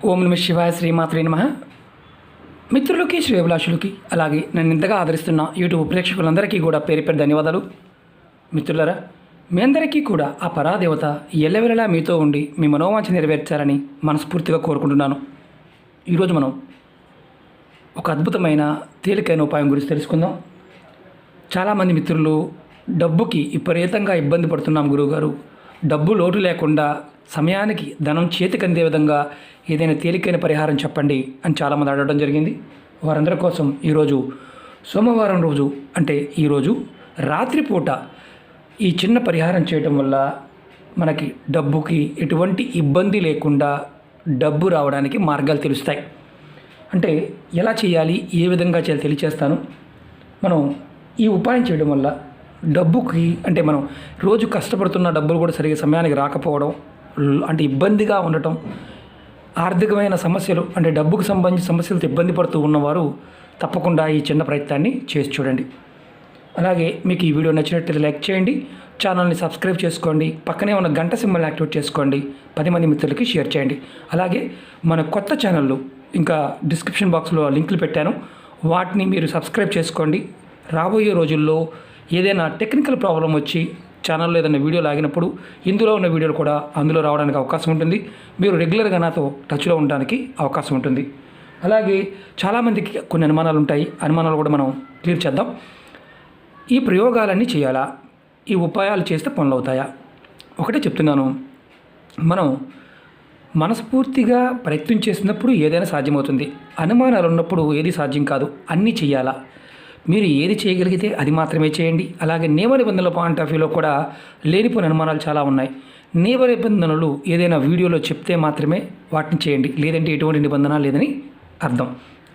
ఓం నమ శివాయ శ్రీమాత్రే నమః. మిత్రులకి శ్రేయభిలాషులకి అలాగే నన్ను ఇంతగా ఆదరిస్తున్న యూట్యూబ్ ప్రేక్షకులందరికీ కూడా పేరు పేరు ధన్యవాదాలు. మిత్రులరా, మీ అందరికీ కూడా ఆ పరాదేవత ఎల్లవెల్లలా మీతో ఉండి మీ మనోవాంఛ నెరవేర్చాలని మనస్ఫూర్తిగా కోరుకుంటున్నాను. ఈరోజు మనం ఒక అద్భుతమైన తేలికైన ఉపాయం గురించి తెలుసుకుందాం. చాలామంది మిత్రులు డబ్బుకి విపరీతంగా ఇబ్బంది పడుతున్నాం గురువుగారు, డబ్బు లోటు లేకుండా సమయానికి ధనం చేతికి అందే విధంగా ఏదైనా తేలికైన పరిహారం చెప్పండి అని చాలామంది అడగడం జరిగింది. వారందరి కోసం ఈరోజు సోమవారం రోజు అంటే ఈరోజు రాత్రిపూట ఈ చిన్న పరిహారం చేయడం వల్ల మనకి డబ్బుకి ఎటువంటి ఇబ్బంది లేకుండా డబ్బు రావడానికి మార్గాలు తెలుస్తాయి. అంటే ఎలా చేయాలి, ఏ విధంగా చేయాలి తెలియచేస్తాను. మనం ఈ ఉపాయం చేయడం వల్ల డబ్బుకి అంటే మనం రోజు కష్టపడుతున్న డబ్బులు కూడా సరిగ్గా సమయానికి రాకపోవడం, అంటే ఇబ్బందిగా ఉండటం, ఆర్థికమైన సమస్యలు అంటే డబ్బుకు సంబంధించిన సమస్యలతో ఇబ్బంది పడుతూ ఉన్నవారు తప్పకుండా ఈ చిన్న ప్రయత్నాన్ని చేసి చూడండి. అలాగే మీకు ఈ వీడియో నచ్చినట్లయితే లైక్ చేయండి, ఛానల్ని సబ్స్క్రైబ్ చేసుకోండి, పక్కనే ఉన్న గంట సింబల్ని యాక్టివేట్ చేసుకోండి, 10 మంది మిత్రులకి షేర్ చేయండి. అలాగే మన కొత్త ఛానళ్ళు ఇంకా డిస్క్రిప్షన్ బాక్స్లో లింకులు పెట్టాను, వాటిని మీరు సబ్స్క్రైబ్ చేసుకోండి. రాబోయే రోజుల్లో ఏదైనా టెక్నికల్ ప్రాబ్లం వచ్చి ఛానల్లో ఏదైనా వీడియో లాగినప్పుడు ఇందులో ఉన్న వీడియోలు కూడా అందులో రావడానికి అవకాశం ఉంటుంది. మీరు రెగ్యులర్గా నాతో టచ్లో ఉండడానికి అవకాశం ఉంటుంది. అలాగే చాలామందికి కొన్ని అనుమానాలు ఉంటాయి, అనుమానాలు కూడా మనం క్లియర్ చేద్దాం. ఈ ప్రయోగాలన్నీ చేయాలా, ఈ ఉపాయాలు చేస్తే పనులు అవుతాయా? ఒకటే చెప్తున్నాను, మనం మనస్ఫూర్తిగా ప్రయత్నం చేసినప్పుడు ఏదైనా సాధ్యమవుతుంది. అనుమానాలు ఉన్నప్పుడు ఏది సాధ్యం కాదు, అన్నీ చేయాలా. మీరు ఏది చేయగలిగితే అది మాత్రమే చేయండి. అలాగే నియమ నిబంధనల పాయింట్ ఆఫ్ వ్యూలో కూడా లేనిపోయిన అనుమానాలు చాలా ఉన్నాయి. నియమ నిబంధనలు ఏదైనా వీడియోలో చెప్తే మాత్రమే వాటిని చేయండి, లేదంటే ఎటువంటి నిబంధన లేదని అర్థం.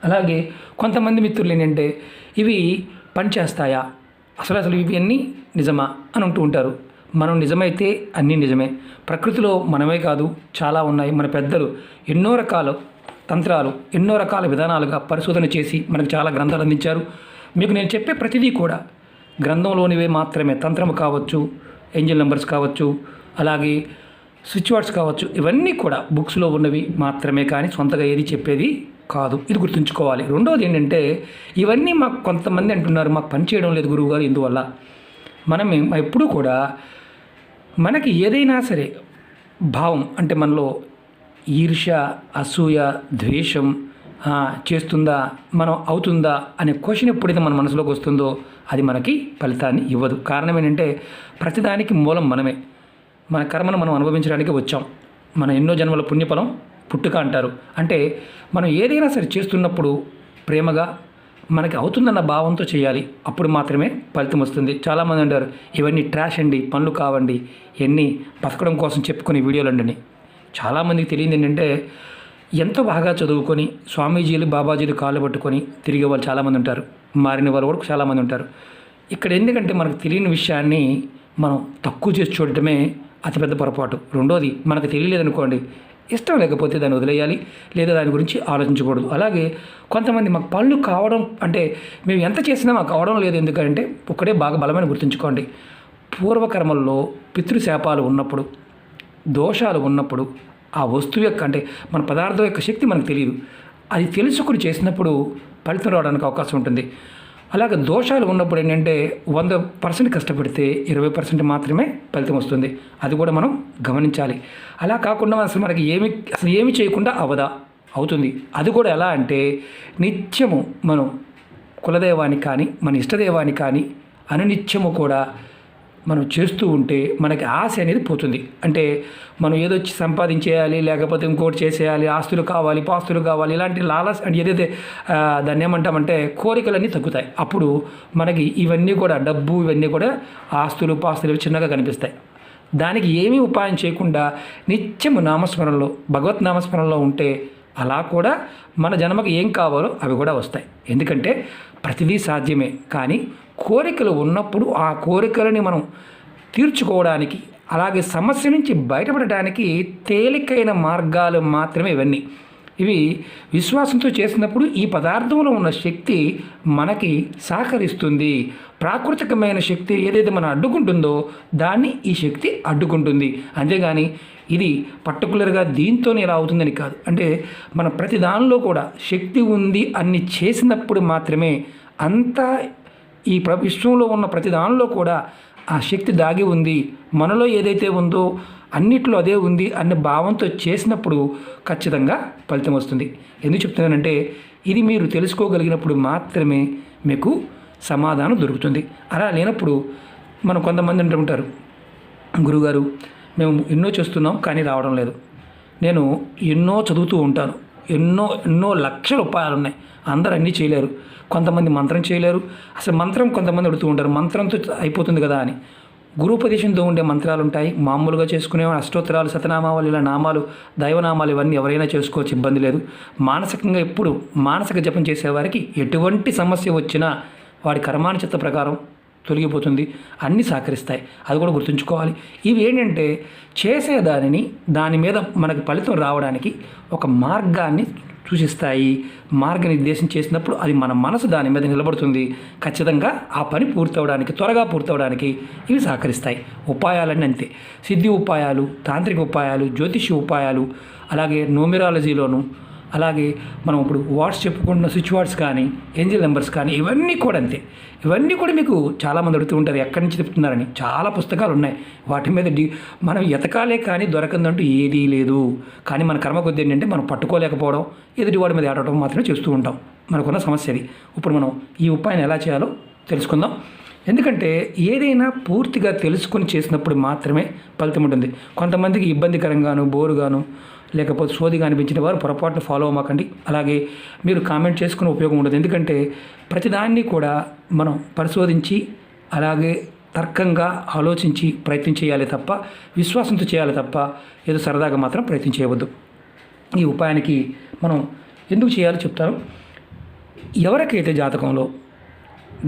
అలాగే కొంతమంది మిత్రులు ఏంటంటే ఇవి పనిచేస్తాయా, అసలు ఇవి అన్నీ నిజమా అని అంటూ ఉంటారు. మనం నిజమైతే అన్నీ నిజమే. ప్రకృతిలో మనమే కాదు, చాలా ఉన్నాయి. మన పెద్దలు ఎన్నో రకాల తంత్రాలు, ఎన్నో రకాల విధానాలుగా పరిశోధన చేసి మనకు చాలా గ్రంథాలు అందించారు. మీకు నేను చెప్పే ప్రతిదీ కూడా గ్రంథంలోనివే మాత్రమే. తంత్రము కావచ్చు, ఏంజల్ నెంబర్స్ కావచ్చు, అలాగే స్విచ్ వర్డ్స్ కావచ్చు, ఇవన్నీ కూడా బుక్స్లో ఉన్నవి మాత్రమే, కానీ సొంతగా ఏది చెప్పేది కాదు. ఇది గుర్తుంచుకోవాలి. రెండవది ఏంటంటే ఇవన్నీ మాకు కొంతమంది అంటున్నారు మాకు పని చేయడం లేదు గురువుగారు, ఎందువల్ల? మనం ఎప్పుడూ కూడా మనకి ఏదైనా సరే భావం అంటే మనలో ఈర్ష్య, అసూయ, ద్వేషం చేస్తుందా, మనం అవుతుందా అనే క్వశ్చన్ ఎప్పుడైతే మన మనసులోకి వస్తుందో అది మనకి ఫలితాన్ని ఇవ్వదు. కారణం ఏంటంటే ప్రతిదానికి మూలం మనమే. మన కర్మను మనం అనుభవించడానికి వచ్చాం. మన ఎన్నో జన్మల పుణ్యఫలం పుట్టుక అంటారు. అంటే మనం ఏదైనా సరే చేస్తున్నప్పుడు ప్రేమగా మనకి అవుతుందన్న భావంతో చేయాలి, అప్పుడు మాత్రమే ఫలితం వస్తుంది. చాలామంది అంటారు ఇవన్నీ ట్రాష్ అండి, పనులు కావండి, ఇవన్నీ బతకడం కోసం చెప్పుకునే వీడియోలు అండి. చాలామందికి తెలియదు ఏంటంటే ఎంతో బాగా చదువుకొని స్వామీజీలు, బాబాజీలు కాళ్ళు పట్టుకొని తిరిగే వాళ్ళు చాలామంది ఉంటారు, మారిన వాళ్ళు కూడా చాలామంది ఉంటారు. ఇక్కడ ఎందుకంటే మనకు తెలియని విషయాన్ని మనం తక్కువ చేసి చూడటమే అతిపెద్ద పొరపాటు. రెండోది, మనకు తెలియలేదనుకోండి, ఇష్టం లేకపోతే దాన్ని వదిలేయాలి, లేదా దాని గురించి ఆలోచించకూడదు. అలాగే కొంతమంది మాకు పనులు కావడం అంటే మేము ఎంత చేసినా మాకు కావడం లేదు, ఎందుకంటే ఒకటే బాగా బలమైన గుర్తుంచుకోండి, పూర్వకర్మల్లో పితృశాపాలు ఉన్నప్పుడు, దోషాలు ఉన్నప్పుడు ఆ వస్తువు యొక్క అంటే మన పదార్థం యొక్క శక్తి మనకు తెలియదు. అది తెలుసుకుని చేసినప్పుడు ఫలితం రావడానికి అవకాశం ఉంటుంది. అలాగే దోషాలు ఉన్నప్పుడు ఏంటంటే 100% కష్టపడితే 20% మాత్రమే ఫలితం వస్తుంది. అది కూడా మనం గమనించాలి. అలా కాకుండా అసలు మనకి ఏమి చేయకుండా అవుతుంది. అది కూడా ఎలా అంటే నిత్యము మనం కులదైవానికి కానీ మన ఇష్టదైవానికి కానీ అనునిత్యము కూడా మనం చేస్తూ ఉంటే మనకి ఆశ అనేది పోతుంది. అంటే మనం ఏదో సంపాదించేయాలి, లేకపోతే ఇంకోటి చేసేయాలి, ఆస్తులు కావాలి, పాస్తులు కావాలి, ఇలాంటి లాలస్ అంటే ఏదైతే దాన్ని ఏమంటామంటే కోరికలన్నీ తగ్గుతాయి. అప్పుడు మనకి ఇవన్నీ కూడా డబ్బు, ఇవన్నీ కూడా ఆస్తులు, పాస్తులు చిన్నగా కనిపిస్తాయి. దానికి ఏమీ ఉపాయం చేయకుండా నిత్యము నామస్మరణలో, భగవత్ నామస్మరణలో ఉంటే అలా కూడా మన జన్మకు ఏం కావాలో అవి కూడా వస్తాయి. ఎందుకంటే ప్రతిదీ సాధ్యమే, కానీ కోరికలు ఉన్నప్పుడు ఆ కోరికలని మనం తీర్చుకోవడానికి, అలాగే సమస్య నుంచి బయటపడడానికి తేలికైన మార్గాలు మాత్రమే ఇవన్నీ. ఇవి విశ్వాసంతో చేసినప్పుడు ఈ పదార్థంలో ఉన్న శక్తి మనకి సహకరిస్తుంది. ప్రాకృతికమైన శక్తి ఏదైతే మనం అడ్డుకుంటుందో దాన్ని ఈ శక్తి అడ్డుకుంటుంది. అంతేగాని ఇది పర్టికులర్గా దీంతోనే ఇలా అవుతుందని కాదు. అంటే మన ప్రతి దానిలో కూడా శక్తి ఉంది అన్ని చేసినప్పుడు మాత్రమే అంతా ఈ విశ్వంలో ఉన్న ప్రతి దానిలో కూడా ఆ శక్తి దాగి ఉంది, మనలో ఏదైతే ఉందో అన్నిట్లో అదే ఉంది అనే భావంతో చేసినప్పుడు ఖచ్చితంగా ఫలితం వస్తుంది. ఎందుకు చెప్తున్నానంటే ఇది మీరు తెలుసుకోగలిగినప్పుడు మాత్రమే మీకు సమాధానం దొరుకుతుంది. అలా లేనప్పుడు మనం కొంతమంది అంటుంటారు, గురుగారు మేము ఎన్నో చేస్తున్నాం కానీ రావడం లేదు. నేను ఎన్నో చదువుతూ ఉంటాను, ఎన్నో లక్షల ఉపాయాలు ఉన్నాయి, అందరూ అన్నీ చేయలేరు. కొంతమంది మంత్రం చేయలేరు. అసలు మంత్రం కొంతమంది అడుగుతూ ఉంటారు, మంత్రంతో అయిపోతుంది కదా అని. గురూపదేశంతో ఉండే మంత్రాలు ఉంటాయి, మామూలుగా చేసుకునే అష్టోత్తరాలు, శతనామాలు, ఇలా నామాలు, దైవనామాలు ఇవన్నీ ఎవరైనా చేసుకోవచ్చు, ఇబ్బంది లేదు. మానసికంగా ఎప్పుడు మానసిక జపం చేసేవారికి ఎటువంటి సమస్య వచ్చినా వాడి కర్మానుచిత్త ప్రకారం తొలగిపోతుంది, అన్నీ సహకరిస్తాయి. అది కూడా గుర్తుంచుకోవాలి. ఇవి ఏంటంటే చేసేదానిని దాని మీద మనకు ఫలితం రావడానికి ఒక మార్గాన్ని సూచిస్తాయి. మార్గనిర్దేశం చేసినప్పుడు అది మన మనసు దాని మీద నిలబడుతుంది. ఖచ్చితంగా ఆ పని పూర్తవడానికి, త్వరగా పూర్తవడానికి ఇవి సహకరిస్తాయి. ఉపాయాలన్నీ అంతే. సిద్ధి ఉపాయాలు, తాంత్రిక ఉపాయాలు, జ్యోతిష్య ఉపాయాలు, అలాగే న్యూమరాలజీలోను, అలాగే మనం ఇప్పుడు వాట్స్ చెప్పుకుంటున్న స్విచ్ వార్డ్స్ కానీ, ఏంజిల్ నెంబర్స్ కానీ, ఇవన్నీ కూడా అంతే. ఇవన్నీ కూడా మీకు చాలామంది అడుగుతూ ఉంటారు ఎక్కడి నుంచి చెప్తున్నారని. చాలా పుస్తకాలు ఉన్నాయి వాటి మీద. మనం ఎతకాలే కానీ దొరకందంటూ ఏదీ లేదు. కానీ మన కర్మ కొద్ది ఏంటంటే మనం పట్టుకోలేకపోవడం, ఎదుటివాడి మీద ఆడటం మాత్రమే చేస్తూ ఉంటాం. మనకున్న సమస్య అది. ఇప్పుడు మనం ఈ ఉపాయాన్ని ఎలా చేయాలో తెలుసుకుందాం. ఎందుకంటే ఏదైనా పూర్తిగా తెలుసుకొని చేసినప్పుడు మాత్రమే ఫలితం ఉంటుంది. కొంతమందికి ఇబ్బందికరంగాను, బోరుగాను, లేకపోతే సోదిగా అనిపించిన వారు పొరపాటును ఫాలో అవ్వకండి. అలాగే మీరు కామెంట్ చేసుకునే ఉపయోగం ఉండదు. ఎందుకంటే ప్రతిదాన్ని కూడా మనం పరిశోధించి అలాగే తర్కంగా ఆలోచించి ప్రయత్నం చేయాలి తప్ప, విశ్వాసంతో చేయాలి తప్ప ఏదో సరదాగా మాత్రం ప్రయత్నం చేయవద్దు. ఈ ఉపాయానికి మనం ఎందుకు చేయాలో చెప్తాను. ఎవరికైతే జాతకంలో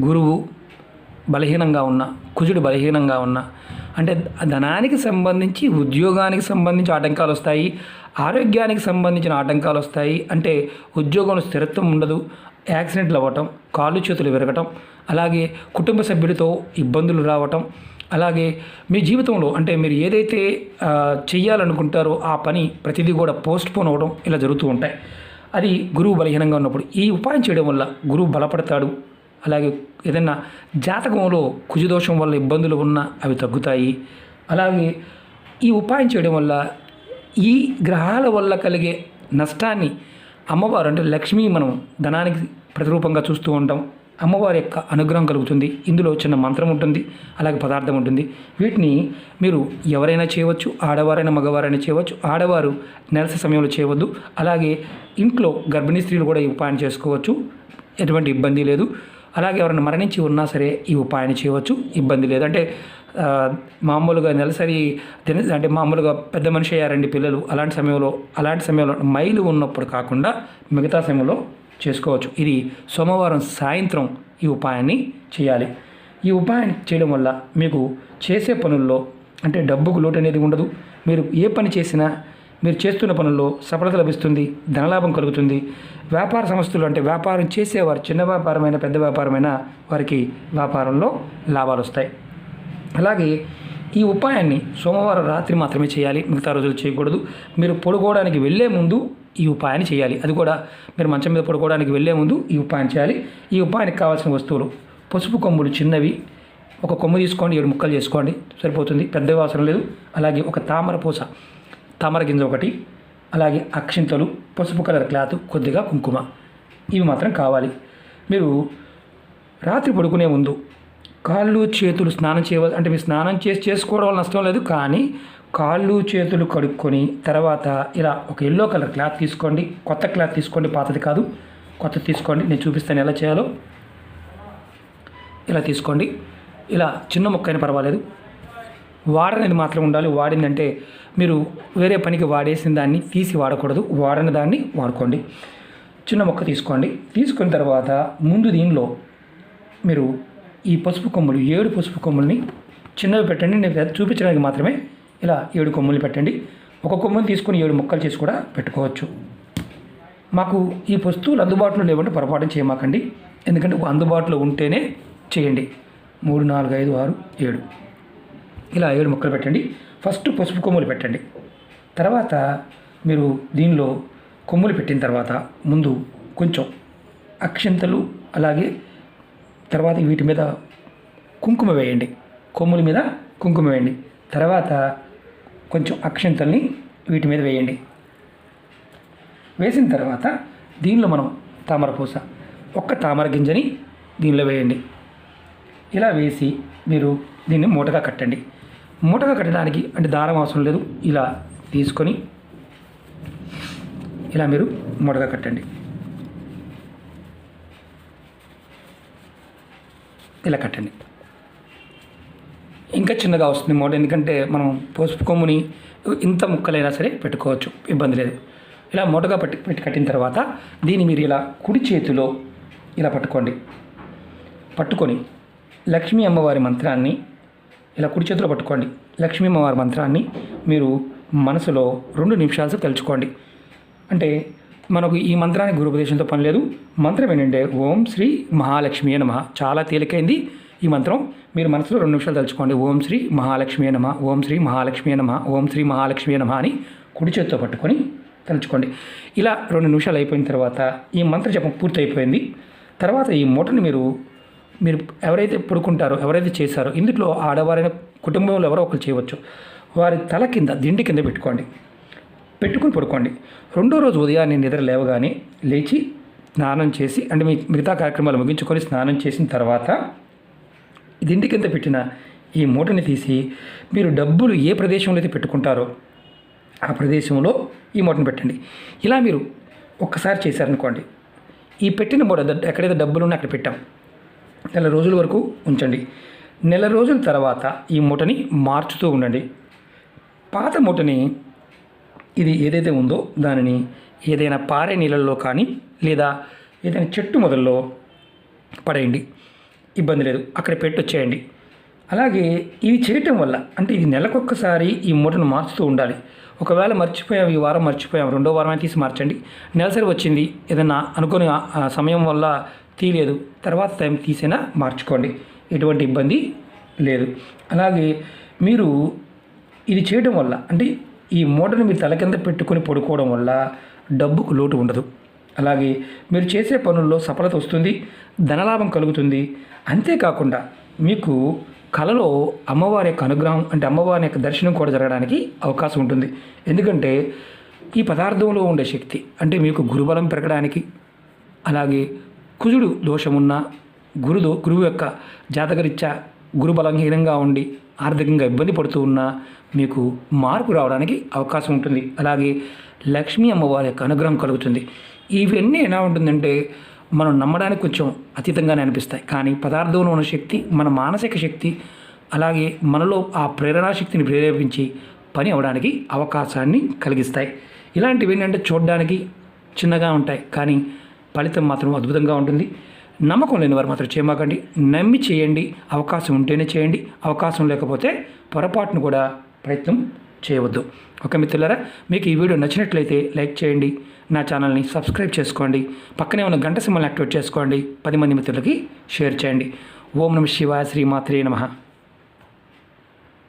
గురువు బలహీనంగా ఉన్న, కుజుడు బలహీనంగా ఉన్న, అంటే ధనానికి సంబంధించి, ఉద్యోగానికి సంబంధించి ఆటంకాలు వస్తాయి, ఆరోగ్యానికి సంబంధించిన ఆటంకాలు వస్తాయి. అంటే ఉద్యోగంలో స్థిరత్వం ఉండదు, యాక్సిడెంట్లు అవ్వటం, కాళ్ళు చేతులు విరగటం, అలాగే కుటుంబ సభ్యులతో ఇబ్బందులు రావటం, అలాగే మీ జీవితంలో అంటే మీరు ఏదైతే చెయ్యాలనుకుంటారో ఆ పని ప్రతిదీ కూడా పోస్ట్పోన్ అవ్వడం, ఇలా జరుగుతూ ఉంటాయి. అది గురువు బలహీనంగా ఉన్నప్పుడు ఈ ఉపాయం చేయడం వల్ల గురువు బలపడతాడు. అలాగే ఏదైనా జాతకంలో కుజదోషం వల్ల ఇబ్బందులు ఉన్నా అవి తగ్గుతాయి. అలాగే ఈ ఉపాయం చేయడం వల్ల ఈ గ్రహాల వల్ల కలిగే నష్టాన్ని అమ్మవారు, అంటే లక్ష్మి, మనం ధనానికి ప్రతిరూపంగా చూస్తూ ఉంటాం. అమ్మవారి యొక్క అనుగ్రహం కలుగుతుంది. ఇందులో చిన్న మంత్రం ఉంటుంది, అలాగే పదార్థం ఉంటుంది. వీటిని మీరు ఎవరైనా చేయవచ్చు, ఆడవారైనా మగవారైనా చేయవచ్చు. ఆడవారు నెలసరి సమయంలో చేయవద్దు. అలాగే ఇంట్లో గర్భిణీ స్త్రీలు కూడా ఈ ఉపాయం చేసుకోవచ్చు, ఎటువంటి ఇబ్బంది లేదు. అలాగే ఎవరైనా మరణించి ఉన్నా సరే ఈ ఉపాయాన్ని చేయవచ్చు, ఇబ్బంది లేదు. అంటే మామూలుగా నెలసరి అంటే మామూలుగా పెద్ద మనిషి అయ్యారండి పిల్లలు, అలాంటి సమయంలో మైలు ఉన్నప్పుడు కాకుండా మిగతా సమయంలో చేసుకోవచ్చు. ఇది సోమవారం సాయంత్రం ఈ ఉపాయాన్ని చేయాలి. ఈ ఉపాయాన్ని చేయడం వల్ల మీకు చేసే పనుల్లో అంటే డబ్బుకు లోటు అనేది ఉండదు. మీరు ఏ పని చేసినా మీరు చేస్తున్న పనుల్లో సఫలత లభిస్తుంది, ధనలాభం కలుగుతుంది. వ్యాపార సంస్థలు అంటే వ్యాపారం చేసేవారు, చిన్న వ్యాపారమైన పెద్ద వ్యాపారమైన వారికి వ్యాపారంలో లాభాలు వస్తాయి. అలాగే ఈ ఉపాయాన్ని సోమవారం రాత్రి మాత్రమే చేయాలి, మిగతా రోజులు చేయకూడదు. మీరు పడుకోవడానికి వెళ్ళే ముందు ఈ ఉపాయాన్ని చేయాలి. అది కూడా మీరు మంచం మీద పడుకోవడానికి వెళ్ళే ముందు ఈ ఉపాయం చేయాలి. ఈ ఉపాయానికి కావాల్సిన వస్తువులు: పసుపు కొమ్ములు చిన్నవి, ఒక కొమ్ము తీసుకోండి, 7 ముక్కలు చేసుకోండి, సరిపోతుంది, పెద్దవి అవసరం లేదు. అలాగే ఒక తామర గింజ ఒకటి, అలాగే అక్షింతలు, పసుపు కలర్ క్లాత్, కొద్దిగా కుంకుమ, ఇవి మాత్రం కావాలి. మీరు రాత్రి పడుకునే ముందు కాళ్ళు చేతులు స్నానం చేయవాలి. అంటే మీరు స్నానం చేసుకోవడం వల్ల నష్టం లేదు, కానీ కాళ్ళు చేతులు కడుక్కొని తర్వాత ఇలా ఒక ఎల్లో కలర్ క్లాత్ తీసుకోండి. కొత్త క్లాత్ తీసుకోండి, పాతది కాదు, కొత్తది తీసుకోండి. నేను చూపిస్తాను ఎలా చేయాలో. ఇలా తీసుకోండి. ఇలా చిన్న ముక్క అయినా పర్వాలేదు, వాడనేది మాత్రం ఉండాలి. వాడిందంటే మీరు వేరే పనికి వాడేసిన దాన్ని తీసి వాడకూడదు, వాడని దాన్ని వాడుకోండి. చిన్న ముక్క తీసుకోండి. తీసుకున్న తర్వాత ముందు దీనిలో మీరు ఈ పసుపు కొమ్ములు, 7 పసుపు కొమ్ముల్ని చిన్నవి పెట్టండి. నేను చూపించడానికి మాత్రమే ఇలా 7 కొమ్ములు పెట్టండి. ఒక కొమ్ముని తీసుకొని 7 ముక్కలు చేసి కూడా పెట్టుకోవచ్చు. మాకు ఈ వస్తువులు అందుబాటులో లేవంటే పొరపాటు చేయమాకండి, ఎందుకంటే అందుబాటులో ఉంటేనే చేయండి. 3, 4, 5, 6, 7 ఇలా 7 ముక్కలు పెట్టండి. ఫస్ట్ పసుపు కొమ్ములు పెట్టండి. తర్వాత మీరు దీనిలో కొమ్ములు పెట్టిన తర్వాత ముందు కొంచెం అక్షింతలు, అలాగే తర్వాత వీటి మీద కుంకుమ వేయండి. కొమ్ముల మీద కుంకుమ వేయండి. తర్వాత కొంచెం అక్షింతల్ని వీటి మీద వేయండి. వేసిన తర్వాత దీనిలో మనం తామరపూస, ఒక్క తామర గింజని దీనిలో వేయండి. ఇలా వేసి మీరు దీన్ని మూటగా కట్టండి. మూటగా కట్టడానికి అంటే దారం అవసరం లేదు. ఇలా తీసుకొని ఇలా మీరు మూటగా కట్టండి. ఇలా కట్టండి. ఇంకా చిన్నగా వస్తుంది మూట, ఎందుకంటే మనం పసుపు కొమ్ముని ఇంత ముక్కలైనా సరే పెట్టుకోవచ్చు, ఇబ్బంది లేదు. ఇలా మూటగా పెట్టి కట్టిన తర్వాత దీన్ని మీరు ఇలా కుడి చేతిలో ఇలా పట్టుకొని లక్ష్మీ అమ్మవారి మంత్రాన్ని ఇలా కుడి చేతిలో పట్టుకోండి. లక్ష్మీ అమ్మవారి మంత్రాన్ని మీరు మనసులో 2 నిమిషాలు తలుచుకోండి. అంటే మనకు ఈ మంత్రానికి గురుపదేశంతో పని లేదు. మంత్రం ఏంటంటే ఓం శ్రీ మహాలక్ష్మి నమః. చాలా తేలికైంది ఈ మంత్రం. మీరు మనసులో 2 నిమిషాలు తలుచుకోండి. ఓం శ్రీ మహాలక్ష్మి నమః, ఓం శ్రీ మహాలక్ష్మి నమః, ఓం శ్రీ మహాలక్ష్మి నమః అని కుడి చేతితో పట్టుకొని తలుచుకోండి. ఇలా 2 నిమిషాలు అయిపోయిన తర్వాత ఈ మంత్ర జపం పూర్తి అయిపోయింది. తర్వాత ఈ మూటని మీరు ఎవరైతే పడుకుంటారో, ఎవరైతే చేశారో, ఇందులో ఆడవారైన కుటుంబంలో ఎవరో ఒకరు చేయవచ్చు, వారి తల కింద దిండి కింద పెట్టుకుని పడుకోండి. 2వ రోజు ఉదయాన్నే నిద్ర లేవగానే లేచి స్నానం చేసి, అంటే మీ మిగతా కార్యక్రమాలు ముగించుకొని స్నానం చేసిన తర్వాత దిండి కింద పెట్టిన ఈ మూటని తీసి మీరు డబ్బులు ఏ ప్రదేశంలో అయితే పెట్టుకుంటారో ఆ ప్రదేశంలో ఈ మూటను పెట్టండి. ఇలా మీరు ఒక్కసారి చేశారనుకోండి, ఈ పెట్టిన మూట ఎక్కడైతే డబ్బులు ఉన్నా అక్కడ పెట్టాం, నెల రోజుల వరకు ఉంచండి. నెల రోజుల తర్వాత ఈ మూటని మార్చుతూ ఉండండి. పాత మూటని ఇది ఏదైతే ఉందో దానిని ఏదైనా పారే నీళ్ళల్లో కానీ లేదా ఏదైనా చెట్టు మొదల్లో పడేయండి, ఇబ్బంది లేదు, అక్కడ పెట్టొచ్చేయండి. అలాగే ఇది చేయటం వల్ల, అంటే ఇది నెలకొక్కసారి ఈ మూటను మార్చుతూ ఉండాలి. ఒకవేళ మర్చిపోయాం, ఈ వారం మర్చిపోయాం, 2వ వారం తీసి మార్చండి. నెలసరి వచ్చింది, ఏదైనా అనుకోని సమయం వల్ల తీయలేదు, తర్వాత టైం తీసైనా మార్చుకోండి, ఎటువంటి ఇబ్బంది లేదు. అలాగే మీరు ఇది చేయడం వల్ల, అంటే ఈ మూటను మీరు తల కింద పెట్టుకొని పడుకోవడం వల్ల డబ్బుకు లోటు ఉండదు. అలాగే మీరు చేసే పనుల్లో సఫలత వస్తుంది, ధనలాభం కలుగుతుంది. అంతేకాకుండా మీకు కలలో అమ్మవారి యొక్క అనుగ్రహం, అంటే అమ్మవారి యొక్క దర్శనం కూడా జరగడానికి అవకాశం ఉంటుంది. ఎందుకంటే ఈ పదార్థంలో ఉండే శక్తి, అంటే మీకు గురుబలం పెరగడానికి, అలాగే కుజుడు దోషమున్న, గురువు యొక్క జాతకరీత్యా గురుబలహీనంగా ఉండి ఆర్థికంగా ఇబ్బంది పడుతూ ఉన్నా మీకు మార్పు రావడానికి అవకాశం ఉంటుంది. అలాగే లక్ష్మీ అమ్మవారి యొక్క అనుగ్రహం కలుగుతుంది. ఇవన్నీ ఎలా ఉంటుందంటే మనం నమ్మడానికి కొంచెం అతీతంగానే అనిపిస్తాయి, కానీ పదార్థంలో ఉన్న శక్తి, మన మానసిక శక్తి, అలాగే మనలో ఆ ప్రేరణా శక్తిని ప్రేరేపించి పని అవడానికి అవకాశాన్ని కలిగిస్తాయి. ఇలాంటివి ఏంటంటే చూడడానికి చిన్నగా ఉంటాయి, కానీ ఫలితం మాత్రం అద్భుతంగా ఉంటుంది. నమ్మకం లేని వారు మాత్రం చేయమాకండి, నమ్మి చేయండి. అవకాశం ఉంటేనే చేయండి, అవకాశం లేకపోతే పొరపాటును కూడా ప్రయత్నం చేయవద్దు. ఓకే మిత్రులారా, మీకు ఈ వీడియో నచ్చినట్లయితే లైక్ చేయండి, నా ఛానల్ని సబ్స్క్రైబ్ చేసుకోండి, పక్కనే ఉన్న గంట సింబల్ని యాక్టివేట్ చేసుకోండి, 10 మంది మిత్రులకి షేర్ చేయండి. ఓం నమః శివాయ, శ్రీమాత్రే నమః.